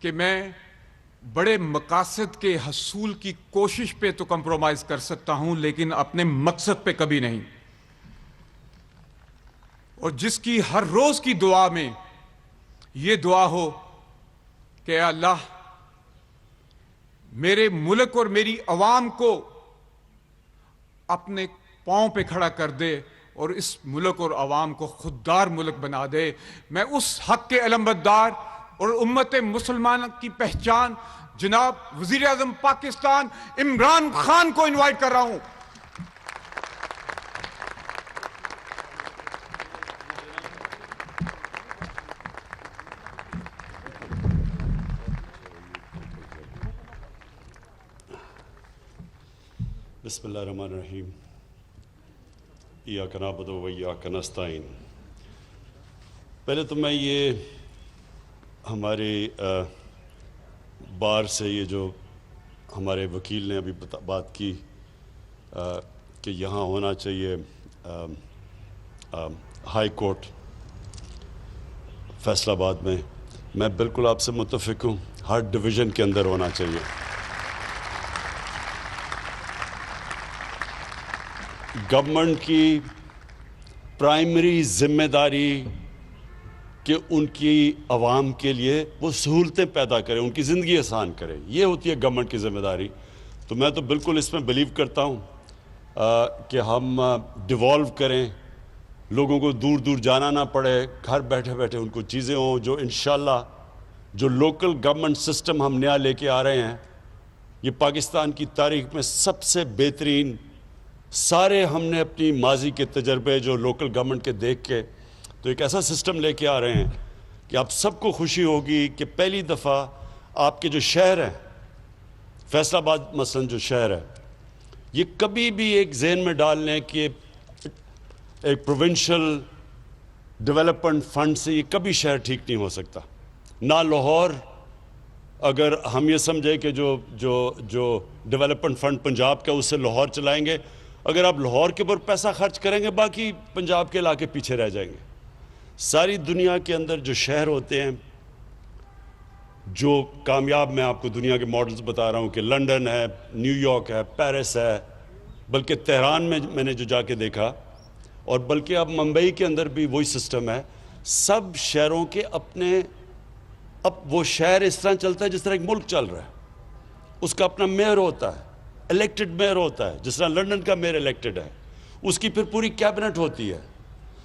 کہ میں بڑے مقاصد کے حصول کی کوشش پہ تو کمپرومائز کر سکتا ہوں لیکن اپنے مقصد پہ کبھی نہیں. اور جس کی ہر روز کی دعا میں یہ دعا ہو کہ اے اللہ میرے ملک اور میری عوام کو اپنے پاؤں پہ کھڑا کر دے اور اس ملک اور عوام کو خوددار ملک بنا دے. میں اس حق کے علمبردار اور امت مسلمان کی پہچان جناب وزیر اعظم پاکستان عمران خان کو انوائٹ کر رہا ہوں. بسم اللہ الرحمن الرحیم. ایاک نعبد و ایاک نستعین. پہلے تو میں یہ ہمارے بار سے یہ جو ہمارے وکیل نے ابھی بات کی کہ یہاں ہونا چاہیے ہائی کورٹ فیصل آباد میں بالکل آپ سے متفق ہوں. ہر ڈویژن کے اندر ہونا چاہیے. گورنمنٹ کی پرائمری ذمہ داری کہ ان کی عوام کے لیے وہ سہولتیں پیدا کرے، ان کی زندگی آسان کرے، یہ ہوتی ہے گورنمنٹ کی ذمہ داری. تو میں تو بالکل اس میں بلیو کرتا ہوں کہ ہم ڈیوالو کریں، لوگوں کو دور دور جانا نہ پڑے، گھر بیٹھے بیٹھے ان کو چیزیں ہوں جو انشاءاللہ جو لوکل گورنمنٹ سسٹم ہم نیا لے کے آ رہے ہیں یہ پاکستان کی تاریخ میں سب سے بہترین. سارے ہم نے اپنی ماضی کے تجربے جو لوکل گورنمنٹ کے دیکھ کے تو ایک ایسا سسٹم لے کے آ رہے ہیں کہ آپ سب کو خوشی ہوگی کہ پہلی دفعہ آپ کے جو شہر ہیں فیصل آباد مثلا جو شہر ہے یہ کبھی بھی ایک ذہن میں ڈال لیں کہ ایک پروونشل ڈیولپمنٹ فنڈ سے یہ کبھی شہر ٹھیک نہیں ہو سکتا. نہ لاہور، اگر ہم یہ سمجھیں کہ جو ڈیولپمنٹ فنڈ پنجاب کا اس سے لاہور چلائیں گے، اگر آپ لاہور کے اوپر پیسہ خرچ کریں گے باقی پنجاب کے علاقے پیچھے رہ جائیں گے. ساری دنیا کے اندر جو شہر ہوتے ہیں جو کامیاب، میں آپ کو دنیا کے ماڈلز بتا رہا ہوں کہ لنڈن ہے، نیو یارک ہے، پیرس ہے، بلکہ تہران میں نے جو جا کے دیکھا، اور بلکہ اب ممبئی کے اندر بھی وہی سسٹم ہے. سب شہروں کے اپنے اب وہ شہر اس طرح چلتا ہے جس طرح ایک ملک چل رہا ہے. اس کا اپنا میئر ہوتا ہے، الیکٹڈ میئر ہوتا ہے، جس طرح لنڈن کا میئر الیکٹڈ ہے. اس کی پھر پوری کیبنٹ ہوتی ہے.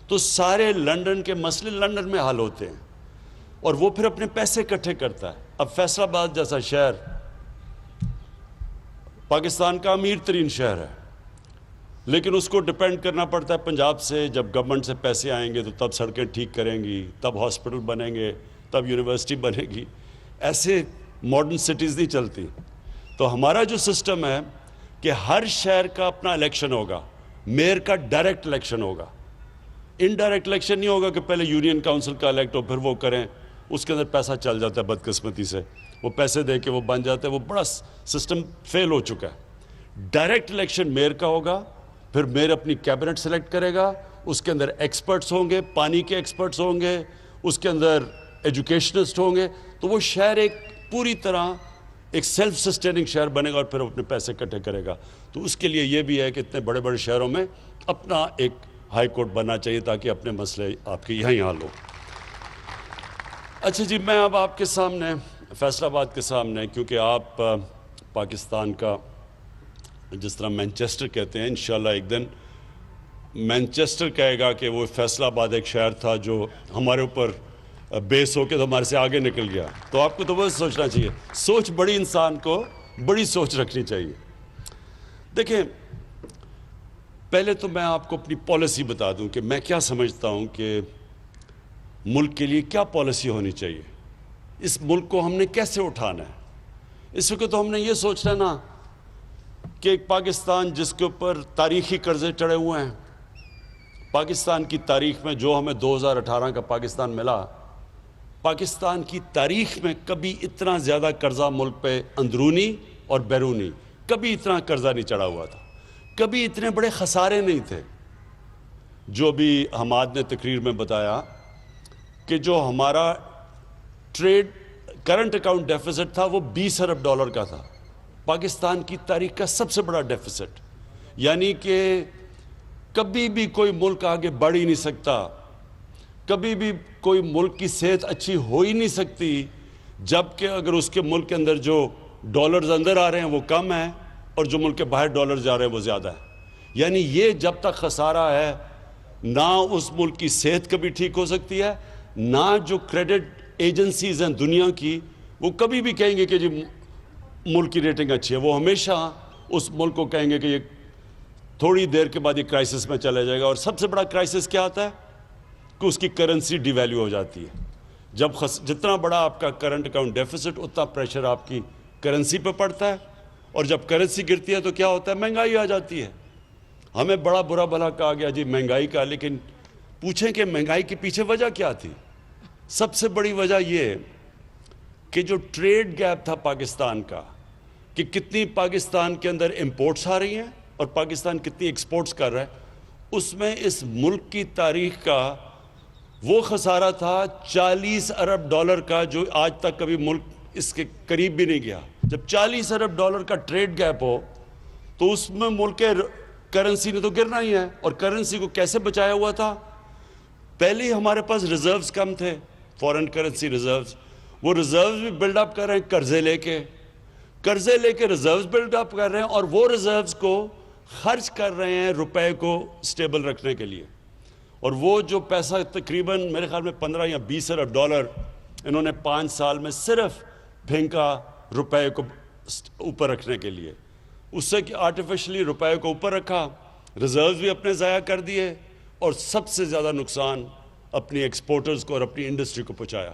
تو سارے لنڈن کے مسئلے لنڈن میں حل ہوتے ہیں اور وہ پھر اپنے پیسے اکٹھے کرتا ہے. اب فیصل آباد جیسا شہر پاکستان کا امیر ترین شہر ہے لیکن اس کو ڈپینڈ کرنا پڑتا ہے پنجاب سے. جب گورنمنٹ سے پیسے آئیں گے تو تب سڑکیں ٹھیک کریں گی، تب ہاسپٹل بنیں گے، تب یونیورسٹی بنے گی. ایسے ماڈرن سٹیز نہیں چلتی. تو ہمارا جو سسٹم ہے کہ ہر شہر کا اپنا الیکشن ہوگا، میئر کا ڈائریکٹ الیکشن ہوگا. انڈائریکٹ الیکشن نہیں ہوگا کہ پہلے یونین کاؤنسل کا الیکٹ ہو پھر وہ کریں. اس کے اندر پیسہ چل جاتا ہے بدقسمتی سے، وہ پیسے دے کے وہ بن جاتے ہیں. وہ بڑا سسٹم فیل ہو چکا ہے. ڈائریکٹ الیکشن میئر کا ہوگا، پھر میئر اپنی کیبنٹ سلیکٹ کرے گا. اس کے اندر ایکسپرٹس ہوں گے، پانی کے ایکسپرٹس ہوں گے، اس کے اندر ایجوکیشنسٹ ہوں گے. تو وہ شہر ایک پوری طرح ایک سیلف سسٹیننگ شہر بنے گا اور پھر اپنے پیسے اکٹھے کرے گا. تو اس کے لیے یہ بھی ہے کہ اتنے بڑے بڑے شہروں میں اپنا ایک ہائی کورٹ بننا چاہیے تاکہ اپنے مسئلے آپ کے یہیں حل ہو. اچھا جی، میں اب آپ کے سامنے فیصل آباد کے سامنے، کیونکہ آپ پاکستان کا جس طرح مینچسٹر کہتے ہیں، انشاءاللہ ایک دن مینچسٹر کہے گا کہ وہ فیصل آباد ایک شہر تھا جو ہمارے اوپر بیس ہو کے تو ہمارے سے آگے نکل گیا. تو آپ کو تو بس سوچنا چاہیے. سوچ بڑی، انسان کو بڑی سوچ رکھنی چاہیے. دیکھیں، پہلے تو میں آپ کو اپنی پالیسی بتا دوں کہ میں کیا سمجھتا ہوں کہ ملک کے لیے کیا پالیسی ہونی چاہیے. اس ملک کو ہم نے کیسے اٹھانا ہے. اس وقت تو ہم نے یہ سوچنا نا کہ ایک پاکستان جس کے اوپر تاریخی قرضے چڑھے ہوئے ہیں. پاکستان کی تاریخ میں جو ہمیں 2018 کا پاکستان ملا، پاکستان کی تاریخ میں کبھی اتنا زیادہ قرضہ ملک پہ اندرونی اور بیرونی کبھی اتنا قرضہ نہیں چڑھا ہوا تھا. کبھی اتنے بڑے خسارے نہیں تھے. جو بھی حماد نے تقریر میں بتایا کہ جو ہمارا ٹریڈ کرنٹ اکاؤنٹ ڈیفیسٹ تھا وہ 20 ارب ڈالر کا تھا، پاکستان کی تاریخ کا سب سے بڑا ڈیفیسٹ. یعنی کہ کبھی بھی کوئی ملک آگے بڑھ ہی نہیں سکتا، کبھی بھی کوئی ملک کی صحت اچھی ہو ہی نہیں سکتی جبکہ اگر اس کے ملک کے اندر جو ڈالرز اندر آ رہے ہیں وہ کم ہیں اور جو ملک کے باہر ڈالرز جا رہے ہیں وہ زیادہ ہے. یعنی یہ جب تک خسارہ ہے نہ اس ملک کی صحت کبھی ٹھیک ہو سکتی ہے، نہ جو کریڈٹ ایجنسیز ہیں دنیا کی وہ کبھی بھی کہیں گے کہ جی ملک کی ریٹنگ اچھی ہے. وہ ہمیشہ اس ملک کو کہیں گے کہ یہ تھوڑی دیر کے بعد یہ کرائسس میں چلا جائے گا. اور سب سے بڑا کرائسس کیا آتا ہے کہ اس کی کرنسی ڈی ویلیو ہو جاتی ہے. جب جتنا بڑا آپ کا کرنٹ اکاؤنٹ ڈیفیسٹ اتنا پریشر آپ کی کرنسی پہ پڑتا ہے، اور جب کرنسی گرتی ہے تو کیا ہوتا ہے، مہنگائی آ جاتی ہے. ہمیں بڑا برا بھلا کہا گیا جی مہنگائی کا، لیکن پوچھیں کہ مہنگائی کے پیچھے وجہ کیا تھی؟ سب سے بڑی وجہ یہ کہ جو ٹریڈ گیپ تھا پاکستان کا، کہ کتنی پاکستان کے اندر امپورٹس آ رہی ہیں اور پاکستان کتنی ایکسپورٹس کر رہا ہے، اس میں اس ملک کی تاریخ کا وہ خسارہ تھا 40 ارب ڈالر کا جو آج تک کبھی ملک اس کے قریب بھی نہیں گیا. جب 40 ارب ڈالر کا ٹریڈ گیپ ہو تو اس میں ملک کے کرنسی نے تو گرنا ہی ہے. اور کرنسی کو کیسے بچایا ہوا تھا؟ پہلے ہی ہمارے پاس ریزروز کم تھے، فورن کرنسی ریزروز. وہ ریزروز بھی بلڈ اپ کر رہے ہیں قرضے لے کے ریزروز بلڈ اپ کر رہے ہیں، اور وہ ریزروز کو خرچ کر رہے ہیں روپے کو سٹیبل رکھنے کے لیے. اور وہ جو پیسہ تقریباً میرے خیال میں 15 یا 20 ارب ڈالر انہوں نے 5 سال میں صرف پھینکا روپے کو اوپر رکھنے کے لیے. اس سے کہ آرٹیفیشلی روپے کو اوپر رکھا، ریزروز بھی اپنے ضائع کر دیے، اور سب سے زیادہ نقصان اپنی ایکسپورٹرز کو اور اپنی انڈسٹری کو پہنچایا.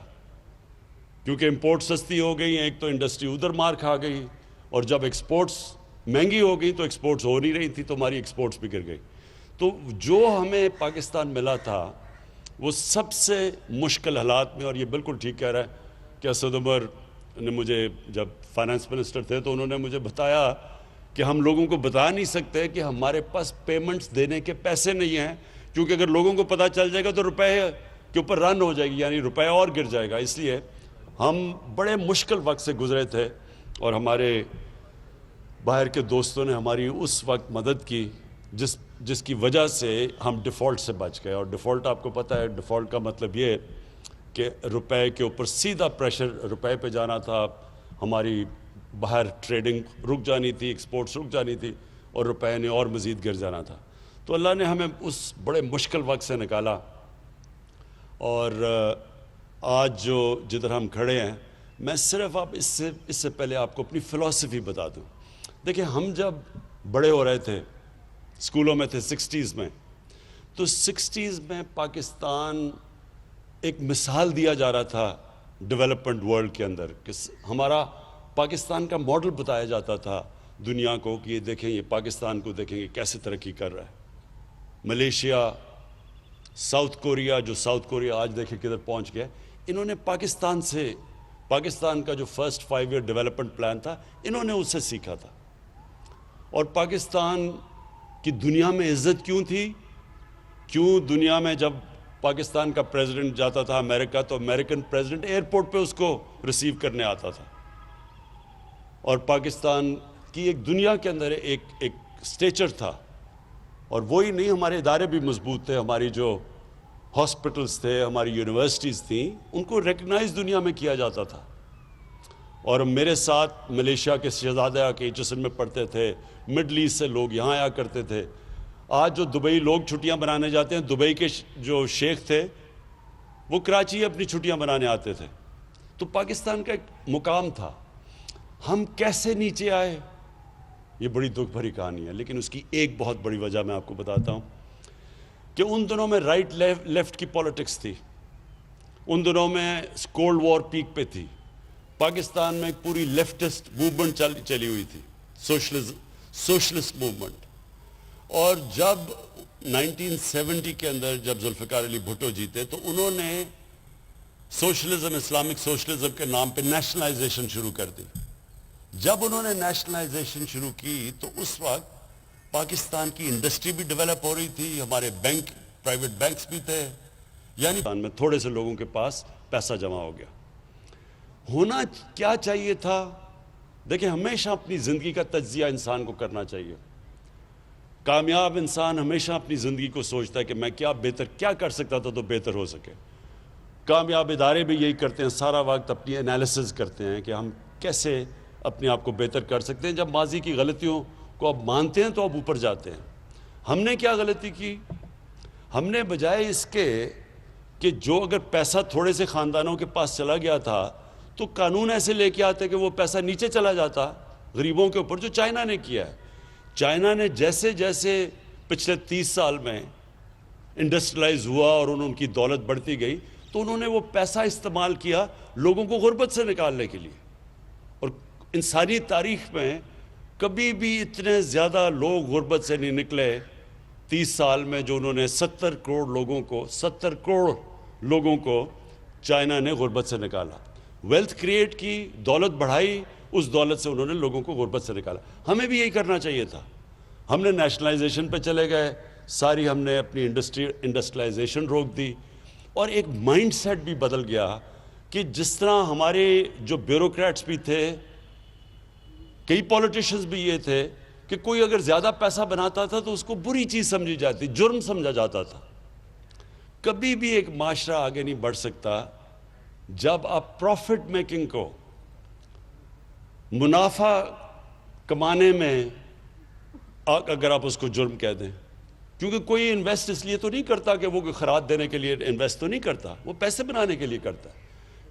کیونکہ امپورٹ سستی ہو گئی ہیں، ایک تو انڈسٹری ادھر مار کھا گئی، اور جب ایکسپورٹس مہنگی ہو گئی تو ایکسپورٹس ہو نہیں رہی تھی تو ہماری ایکسپورٹس بھی گر گئی. تو جو ہمیں پاکستان ملا تھا وہ سب سے مشکل حالات میں، اور یہ بالکل ٹھیک کہہ رہا ہے کہ اسد عمر نے مجھے جب فائنانس منسٹر تھے تو انہوں نے مجھے بتایا کہ ہم لوگوں کو بتا نہیں سکتے کہ ہمارے پاس پیمنٹس دینے کے پیسے نہیں ہیں، کیونکہ اگر لوگوں کو پتہ چل جائے گا تو روپے کے اوپر رن ہو جائے گی، یعنی روپے اور گر جائے گا. اس لیے ہم بڑے مشکل وقت سے گزرے تھے، اور ہمارے باہر کے دوستوں نے ہماری اس وقت مدد کی جس کی وجہ سے ہم ڈیفالٹ سے بچ گئے. اور ڈیفالٹ آپ کو پتہ ہے، ڈیفالٹ کا مطلب یہ کہ روپے کے اوپر سیدھا پریشر روپے پہ جانا تھا، ہماری باہر ٹریڈنگ رک جانی تھی، ایکسپورٹس رک جانی تھی، اور روپے نے اور مزید گر جانا تھا. تو اللہ نے ہمیں اس بڑے مشکل وقت سے نکالا. اور آج جو جدھر ہم کھڑے ہیں، میں صرف اس سے پہلے آپ کو اپنی فلسفی بتا دوں. دیکھیں، ہم جب بڑے ہو رہے تھے، اسکولوں میں تھے 60s میں، تو 60s میں پاکستان ایک مثال دیا جا رہا تھا ڈیولپمنٹ ورلڈ کے اندر، کہ ہمارا پاکستان کا ماڈل بتایا جاتا تھا دنیا کو کہ یہ دیکھیں، یہ پاکستان کو دیکھیں کہ کیسے ترقی کر رہا ہے. ملیشیا، ساؤتھ کوریا، جو ساؤتھ کوریا آج دیکھیں کدھر پہنچ گیا، انہوں نے پاکستان کا جو فرسٹ 5 ایئر ڈیولپمنٹ پلان تھا، انہوں نے اس سے سیکھا تھا. اور پاکستان کی دنیا میں عزت کیوں تھی؟ کیوں دنیا میں جب پاکستان کا پریزیڈنٹ جاتا تھا امریکہ تو امریکن پریزیڈنٹ ایئرپورٹ پہ اس کو ریسیو کرنے آتا تھا. اور پاکستان کی ایک دنیا کے اندر ایک سٹیچر تھا. اور وہی نہیں، ہمارے ادارے بھی مضبوط تھے، ہماری جو ہاسپٹلز تھے، ہماری یونیورسٹیز تھیں، ان کو ریکگنائز دنیا میں کیا جاتا تھا. اور میرے ساتھ ملیشیا کے شہزادے آ کے HSN میں پڑھتے تھے، مڈل ایسٹ سے لوگ یہاں آیا کرتے تھے. آج جو دبئی لوگ چھٹیاں بنانے جاتے ہیں، دبئی کے جو شیخ تھے وہ کراچی اپنی چھٹیاں بنانے آتے تھے. تو پاکستان کا ایک مقام تھا. ہم کیسے نیچے آئے، یہ بڑی دکھ بھری کہانی ہے، لیکن اس کی ایک بہت بڑی وجہ میں آپ کو بتاتا ہوں کہ ان دنوں میں رائٹ لیفٹ کی پالیٹکس تھی. ان دنوں میں کولڈ وار پیک پہ تھی. پاکستان میں ایک پوری لیفٹسٹ موومنٹ چلی ہوئی تھی، سوشلسٹ موومنٹ. اور جب 1970 کے اندر جب ذوالفقار علی بھٹو جیتے تو انہوں نے سوشلزم، اسلامک سوشلزم کے نام پہ نیشنلائزیشن شروع کر دی. جب انہوں نے نیشنلائزیشن شروع کی تو اس وقت پاکستان کی انڈسٹری بھی ڈیولپ ہو رہی تھی، ہمارے بینک، پرائیویٹ بینکس بھی تھے، یعنی میں تھوڑے سے لوگوں کے پاس پیسہ جمع ہو گیا. ہونا کیا چاہیے تھا؟ دیکھیں ہمیشہ اپنی زندگی کا تجزیہ انسان کو کرنا چاہیے. کامیاب انسان ہمیشہ اپنی زندگی کو سوچتا ہے کہ میں کیا کر سکتا تھا تو بہتر ہو سکے. کامیاب ادارے بھی یہی کرتے ہیں, سارا وقت اپنی انالیسز کرتے ہیں کہ ہم کیسے اپنے آپ کو بہتر کر سکتے ہیں. جب ماضی کی غلطیوں کو اب مانتے ہیں تو اب اوپر جاتے ہیں. ہم نے کیا غلطی کی؟ ہم نے بجائے اس کے کہ جو اگر پیسہ تھوڑے سے خاندانوں کے پاس چلا گیا تھا تو قانون ایسے لے کے آتے کہ وہ پیسہ نیچے چلا جاتا غریبوں کے اوپر, جو چائنا نے کیا ہے. چائنا نے جیسے جیسے پچھلے 30 سال میں انڈسٹریلائز ہوا اور ان کی دولت بڑھتی گئی تو انہوں نے وہ پیسہ استعمال کیا لوگوں کو غربت سے نکالنے کے لیے. اور انسانی تاریخ میں کبھی بھی اتنے زیادہ لوگ غربت سے نہیں نکلے 30 سال میں جو انہوں نے 70 کروڑ لوگوں کو چائنا نے غربت سے نکالا. ویلتھ کریٹ کی, دولت بڑھائی, اس دولت سے انہوں نے لوگوں کو غربت سے نکالا. ہمیں بھی یہی کرنا چاہیے تھا. ہم نے نیشنلائزیشن پہ چلے گئے, ساری ہم نے اپنی انڈسٹریلائزیشن روک دی, اور ایک مائنڈ سیٹ بھی بدل گیا کہ جس طرح ہمارے جو بیوروکریٹس بھی تھے, کئی پولیٹیشنز بھی یہ تھے کہ کوئی اگر زیادہ پیسہ بناتا تھا تو اس کو بری چیز سمجھی جاتی, جرم سمجھا جاتا تھا. کبھی بھی ایک معاشرہ آگے نہیں بڑھ سکتا جب آپ پروفٹ میکنگ کو, منافع کمانے میں اگر آپ اس کو جرم کہہ دیں. کیونکہ کوئی انویسٹ اس لیے تو نہیں کرتا کہ وہ خراج دینے کے لیے انویسٹ تو نہیں کرتا, وہ پیسے بنانے کے لیے کرتا ہے.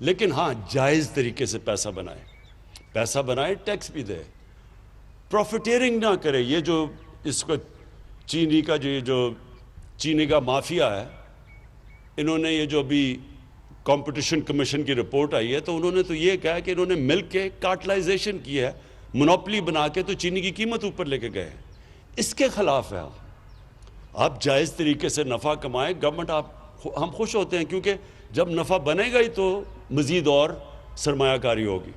لیکن ہاں جائز طریقے سے پیسہ بنائے, ٹیکس بھی دے, پروفیٹیرنگ نہ کرے. یہ جو اس کو چینی کا مافیا ہے, انہوں نے یہ جو ابھی کمپٹیشن کمیشن کی رپورٹ آئی ہے تو انہوں نے تو یہ کہا کہ انہوں نے مل کے کارٹلائزیشن کی ہے, مونوپلی بنا کے تو چینی کی قیمت اوپر لے کے گئے. اس کے خلاف ہے. آپ جائز طریقے سے نفع کمائیں, گورنمنٹ ہم خوش ہوتے ہیں کیونکہ جب نفع بنے گا ہی تو مزید اور سرمایہ کاری ہوگی.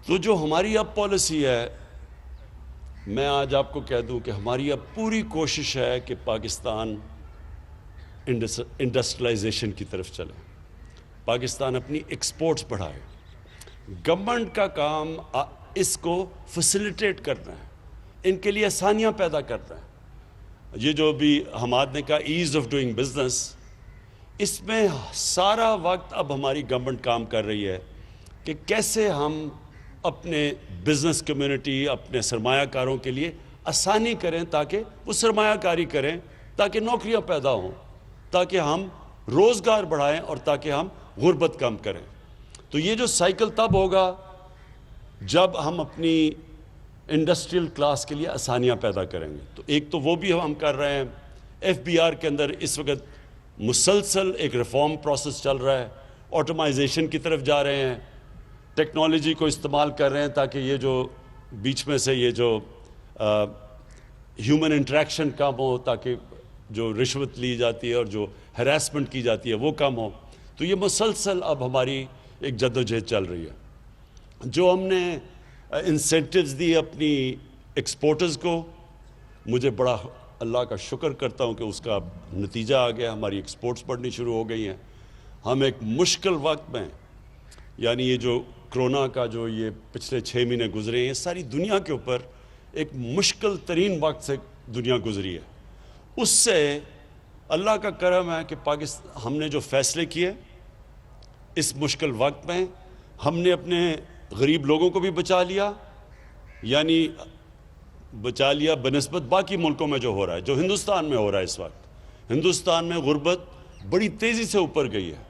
تو جو ہماری اب پالیسی ہے, میں آج آپ کو کہہ دوں کہ ہماری اب پوری کوشش ہے کہ پاکستان انڈسٹریلائزیشن کی طرف چلے, پاکستان اپنی ایکسپورٹس بڑھائے. گورنمنٹ کا کام اس کو فیسیلیٹیٹ کرنا ہے, ان کے لیے آسانیاں پیدا کرنا ہے. یہ جو بھی حماد نے کہا ایز آف ڈوئنگ بزنس, اس میں سارا وقت اب ہماری گورنمنٹ کام کر رہی ہے کہ کیسے ہم اپنے بزنس کمیونٹی, اپنے سرمایہ کاروں کے لیے آسانی کریں تاکہ وہ سرمایہ کاری کریں, تاکہ نوکریاں پیدا ہوں, تاکہ ہم روزگار بڑھائیں اور تاکہ ہم غربت کم کریں. تو یہ جو سائیکل تب ہوگا جب ہم اپنی انڈسٹریل کلاس کے لیے آسانیاں پیدا کریں گے. تو ایک تو وہ بھی ہم کر رہے ہیں. FBR کے اندر اس وقت مسلسل ایک ریفارم پروسیس چل رہا ہے, آٹومائزیشن کی طرف جا رہے ہیں, ٹیکنالوجی کو استعمال کر رہے ہیں تاکہ یہ جو بیچ میں سے یہ جو ہیومن انٹریکشن کم ہو, تاکہ جو رشوت لی جاتی ہے اور جو ہراسمنٹ کی جاتی ہے وہ کم ہو. تو یہ مسلسل اب ہماری ایک جدوجہد چل رہی ہے. جو ہم نے انسینٹیوز دی اپنی ایکسپورٹرز کو, مجھے بڑا اللہ کا شکر کرتا ہوں کہ اس کا نتیجہ آ گیا, ہماری ایکسپورٹس بڑھنی شروع ہو گئی ہیں. ہم ایک مشکل وقت میں, یعنی یہ جو کرونا کا جو یہ پچھلے 6 مہینے گزرے ہیں, ساری دنیا کے اوپر ایک مشکل ترین وقت سے دنیا گزری ہے. اس سے اللہ کا کرم ہے کہ ہم نے جو فیصلے کیے اس مشکل وقت میں, ہم نے اپنے غریب لوگوں کو بھی بچا لیا, یعنی بچا لیا بنسبت باقی ملکوں میں جو ہو رہا ہے, جو ہندوستان میں ہو رہا ہے. اس وقت ہندوستان میں غربت بڑی تیزی سے اوپر گئی ہے.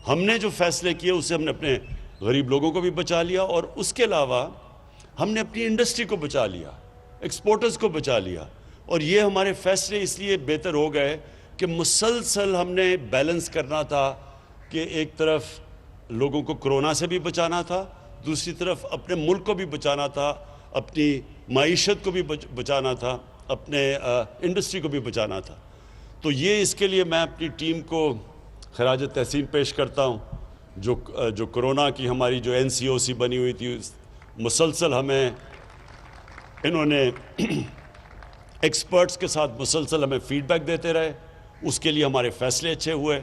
ہم نے جو فیصلے کیے اس سے ہم نے اپنے غریب لوگوں کو بھی بچا لیا, اور اس کے علاوہ ہم نے اپنی انڈسٹری کو بچا لیا, ایکسپورٹرز کو بچا لیا. اور یہ ہمارے فیصلے اس لیے بہتر ہو گئے کہ مسلسل ہم نے بیلنس کرنا تھا کہ ایک طرف لوگوں کو کرونا سے بھی بچانا تھا, دوسری طرف اپنے ملک کو بھی بچانا تھا, اپنی معیشت کو بھی بچانا تھا, اپنے انڈسٹری کو بھی بچانا تھا. تو یہ اس کے لیے میں اپنی ٹیم کو خراج تحسین پیش کرتا ہوں. جو کرونا کی ہماری جو NCOC بنی ہوئی تھی, مسلسل ہمیں انہوں نے ایکسپرٹس کے ساتھ مسلسل ہمیں فیڈ بیک دیتے رہے, اس کے لیے ہمارے فیصلے اچھے ہوئے.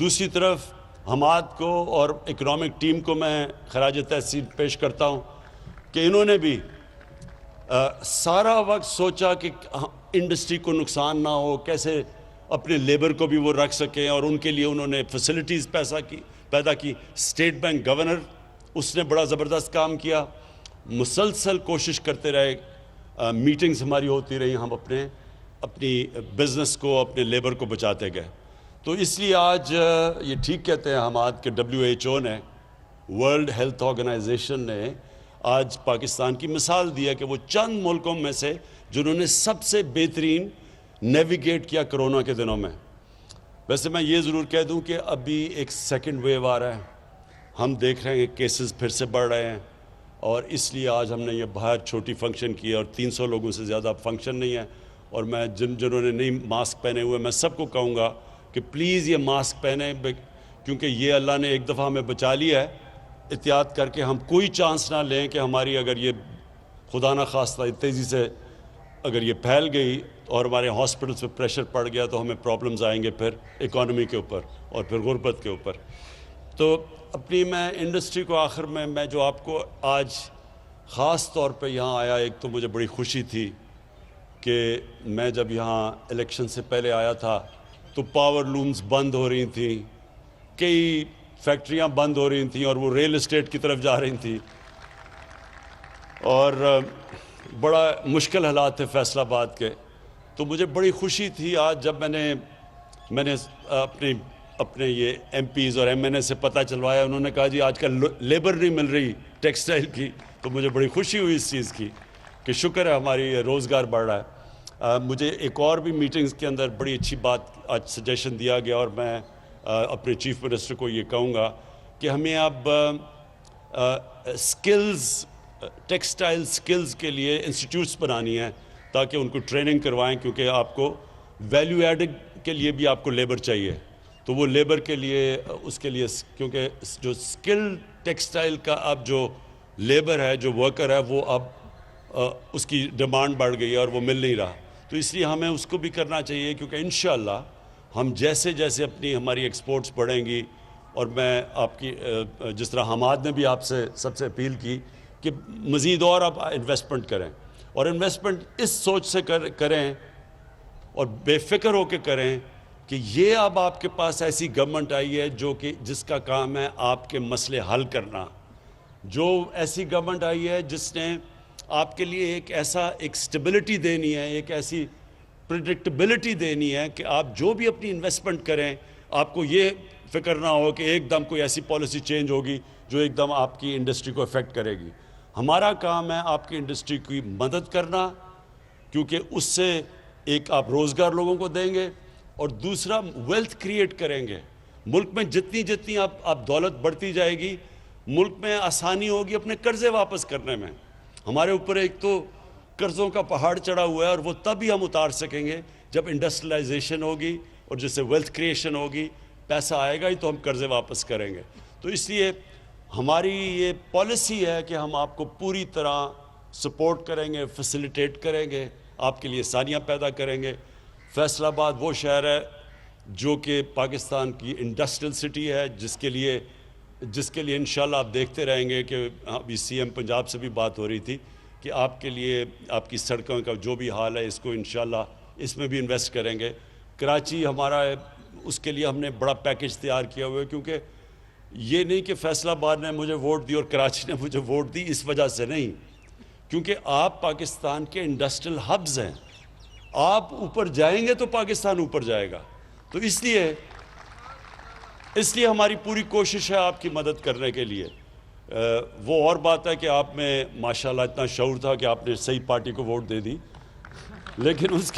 دوسری طرف حماد کو اور اکنامک ٹیم کو میں خراج تحسین پیش کرتا ہوں کہ انہوں نے بھی سارا وقت سوچا کہ انڈسٹری کو نقصان نہ ہو، کیسے اپنے لیبر کو بھی وہ رکھ سکیں، اور ان کے لیے انہوں نے فیسلٹیز پیدا کی. اسٹیٹ بینک گورنر اس نے بڑا زبردست کام کیا، مسلسل کوشش کرتے رہے، میٹنگز ہماری ہوتی رہی، ہم اپنی بزنس کو، اپنے لیبر کو بچاتے گئے. تو اس لیے آج یہ ٹھیک کہتے ہیں حماد کہ WHO نے، ورلڈ ہیلتھ آرگنائزیشن نے آج پاکستان کی مثال دی ہے کہ وہ چند ملکوں میں سے جنہوں نے سب سے بہترین نیویگیٹ کیا کرونا کے دنوں میں. ویسے میں یہ ضرور کہہ دوں کہ ابھی ایک سیکنڈ ویو آ رہا ہے، ہم دیکھ رہے ہیں کہ کیسز پھر سے بڑھ رہے ہیں، اور اس لیے آج ہم نے یہ باہر چھوٹی فنکشن کی، اور 300 لوگوں سے زیادہ فنکشن نہیں ہے. اور میں جنہوں نے نہیں ماسک پہنے ہوئے، میں سب کو کہوں گا کہ پلیز یہ ماسک پہنیں، کیونکہ یہ اللہ نے ایک دفعہ ہمیں بچا لیا ہے. احتیاط کر کے ہم کوئی چانس نہ لیں کہ ہماری اگر یہ خدا نہ خواستہ تیزی سے اگر یہ پھیل گئی اور ہمارے ہاسپٹلس پہ پریشر پڑ گیا تو ہمیں پرابلمز آئیں گے پھر اکانومی کے اوپر اور پھر غربت کے اوپر. تو اپنی میں انڈسٹری کو آخر میں جو آپ کو آج خاص طور پہ یہاں آیا، ایک تو مجھے بڑی خوشی تھی کہ میں جب یہاں الیکشن سے پہلے آیا تھا تو پاور لومز بند ہو رہی تھیں، کئی فیکٹریاں بند ہو رہی تھیں اور وہ ریل اسٹیٹ کی طرف جا رہی تھیں، اور بڑا مشکل حالات تھے فیصل آباد کے. تو مجھے بڑی خوشی تھی آج جب میں نے اپنے یہ MPs اور MNA سے پتہ چلوایا، انہوں نے کہا جی آج کل لیبر نہیں مل رہی ٹیکسٹائل کی. تو مجھے بڑی خوشی ہوئی اس چیز کی کہ شکر ہے ہماری روزگار بڑھ رہا ہے. مجھے ایک اور بھی میٹنگز کے اندر بڑی اچھی بات آج سجیشن دیا گیا، اور میں اپنے چیف منسٹر کو یہ کہوں گا کہ ہمیں اب سکلز، ٹیکسٹائل سکلز کے لیے انسٹیٹیوٹس بنانی ہیں تاکہ ان کو ٹریننگ کروائیں، کیونکہ آپ کو ویلیو ایڈنگ کے لیے بھی آپ کو لیبر چاہیے. تو وہ لیبر کے لیے، اس کے لیے، کیونکہ جو سکل ٹیکسٹائل کا اب جو لیبر ہے، جو ورکر ہے، وہ اب اس کی ڈیمانڈ بڑھ گئی ہے اور وہ مل نہیں رہا. تو اس لیے ہمیں اس کو بھی کرنا چاہیے، کیونکہ انشاءاللہ ہم جیسے ہماری ایکسپورٹس بڑھیں گی، اور میں آپ کی جس طرح حماد نے بھی آپ سے سب سے اپیل کی کہ مزید اور آپ انویسٹمنٹ کریں، اور انویسٹمنٹ اس سوچ سے کریں اور بے فکر ہو کے کریں کہ یہ اب آپ کے پاس ایسی گورنمنٹ آئی ہے جس کا کام ہے آپ کے مسئلے حل کرنا. جو ایسی گورنمنٹ آئی ہے جس نے آپ کے لیے ایک سٹیبلٹی دینی ہے، ایک ایسی پریڈکٹیبلٹی دینی ہے کہ آپ جو بھی اپنی انویسٹمنٹ کریں، آپ کو یہ فکر نہ ہو کہ ایک دم کوئی ایسی پالیسی چینج ہوگی جو ایک دم آپ کی انڈسٹری کو افیکٹ کرے گی. ہمارا کام ہے آپ کی انڈسٹری کی مدد کرنا، کیونکہ اس سے ایک آپ روزگار لوگوں کو دیں گے، اور دوسرا ویلتھ کریٹ کریں گے. ملک میں جتنی آپ دولت بڑھتی جائے گی، ملک میں آسانی ہوگی اپنے قرضے واپس کرنے میں. ہمارے اوپر ایک تو قرضوں کا پہاڑ چڑھا ہوا ہے، اور وہ تب ہی ہم اتار سکیں گے جب انڈسٹریلائزیشن ہوگی اور جس سے ویلتھ کریشن ہوگی، پیسہ آئے گا ہی تو ہم قرضے واپس کریں گے. تو اس لیے ہماری یہ پالیسی ہے کہ ہم آپ کو پوری طرح سپورٹ کریں گے، فیسیلیٹیٹ کریں گے، آپ کے لیے آسانیاں پیدا کریں گے. فیصل آباد وہ شہر ہے جو کہ پاکستان کی انڈسٹریل سٹی ہے، جس کے لیے انشاءاللہ آپ دیکھتے رہیں گے کہ ابھی CM پنجاب سے بھی بات ہو رہی تھی کہ آپ کے لیے آپ کی سڑکوں کا جو بھی حال ہے، اس کو انشاءاللہ اس میں بھی انویسٹ کریں گے. کراچی ہمارا ہے، اس کے لیے ہم نے بڑا پیکج تیار کیا ہوا ہے، کیونکہ یہ نہیں کہ فیصل آباد نے مجھے ووٹ دی اور کراچی نے مجھے ووٹ دی، اس وجہ سے نہیں، کیونکہ آپ پاکستان کے انڈسٹریل ہبز ہیں. آپ اوپر جائیں گے تو پاکستان اوپر جائے گا. تو اس لیے ہماری پوری کوشش ہے آپ کی مدد کرنے کے لیے. وہ اور بات ہے کہ آپ میں ماشاءاللہ اتنا شعور تھا کہ آپ نے صحیح پارٹی کو ووٹ دے دی، لیکن اس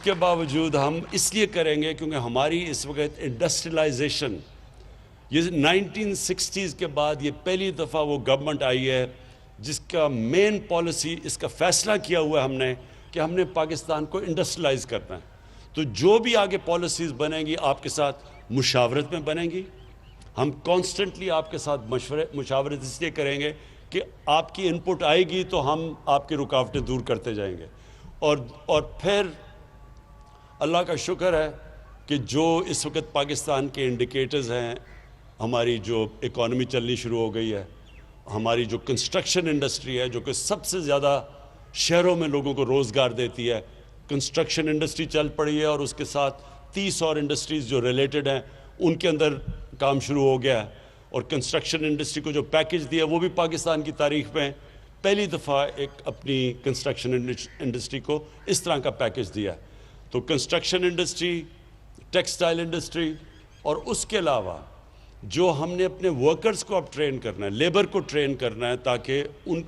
کے باوجود ہم اس لیے کریں گے کیونکہ ہماری اس وقت انڈسٹریلائزیشن، یہ 1960s کے بعد یہ پہلی دفعہ وہ گورنمنٹ آئی ہے جس کا مین پالیسی، اس کا فیصلہ کیا ہوا ہے ہم نے کہ ہم نے پاکستان کو انڈسٹریلائز کرنا ہے. تو جو بھی آگے پالیسیز بنیں گی آپ کے ساتھ مشاورت میں بنیں گی. ہم کانسٹنٹلی آپ کے ساتھ مشاورت اس لیے کریں گے کہ آپ کی انپٹ آئے گی تو ہم آپ کی رکاوٹیں دور کرتے جائیں گے. اور پھر اللہ کا شکر ہے کہ جو اس وقت پاکستان کے انڈیکیٹرز ہیں، ہماری جو اکانومی چلنی شروع ہو گئی ہے، ہماری جو کنسٹرکشن انڈسٹری ہے جو کہ سب سے زیادہ شہروں میں لوگوں کو روزگار دیتی ہے، کنسٹرکشن انڈسٹری چل پڑی ہے، اور اس کے ساتھ 30 اور انڈسٹریز جو ریلیٹڈ ہیں ان کے اندر کام شروع ہو گیا ہے. اور کنسٹرکشن انڈسٹری کو جو پیکج دیا وہ بھی پاکستان کی تاریخ میں پہلی دفعہ ایک اپنی کنسٹرکشن انڈسٹری کو اس طرح کا پیکج دیا. تو کنسٹرکشن انڈسٹری، ٹیکسٹائل انڈسٹری، اور اس کے علاوہ جو ہم نے اپنے ورکرز کو اب ٹرین کرنا ہے، لیبر کو ٹرین کرنا ہے تاکہ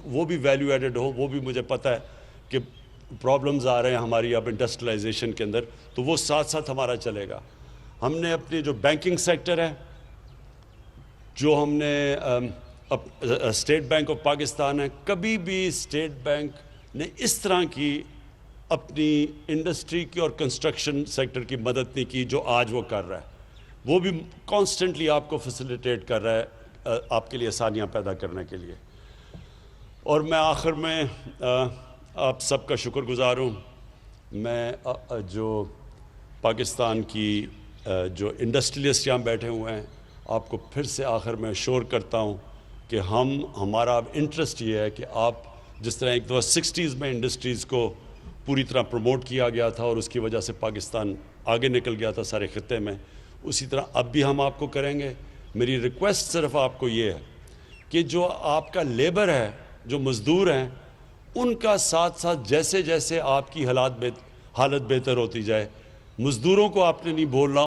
وہ بھی ویلیو ایڈڈ ہو. وہ بھی مجھے پتہ ہے کہ پرابلمز آ رہے ہیں ہماری اب انڈسٹریلائزیشن کے اندر، تو وہ ساتھ ساتھ ہمارا چلے گا. ہم نے اپنے جو بینکنگ سیکٹر ہے، جو ہم نے اسٹیٹ بینک آف پاکستان ہے، کبھی بھی اسٹیٹ بینک نے اس طرح کی اپنی انڈسٹری کی اور کنسٹرکشن سیکٹر کی مدد نہیں کی جو آج وہ کر رہا ہے. وہ بھی کانسٹنٹلی آپ کو فیسیلیٹیٹ کر رہا ہے آپ کے لیے آسانیاں پیدا کرنے کے لیے. اور میں آخر میں آپ سب کا شکر گزار ہوں. میں جو پاکستان کی جو انڈسٹریلسٹ یہاں بیٹھے ہوئے ہیں، آپ کو پھر سے آخر میں شور کرتا ہوں کہ ہمارا اب انٹرسٹ یہ ہے کہ آپ جس طرح ایک دفعہ 60s میں انڈسٹریز کو پوری طرح پروموٹ کیا گیا تھا اور اس کی وجہ سے پاکستان آگے نکل گیا تھا سارے خطے میں، اسی طرح اب بھی ہم آپ کو کریں گے. میری ریکویسٹ صرف آپ کو یہ ہے کہ جو آپ کا لیبر ہے، جو مزدور ہیں، ان کا ساتھ ساتھ جیسے جیسے آپ کی حالت بہتر ہوتی جائے، مزدوروں کو آپ نے نہیں بولنا،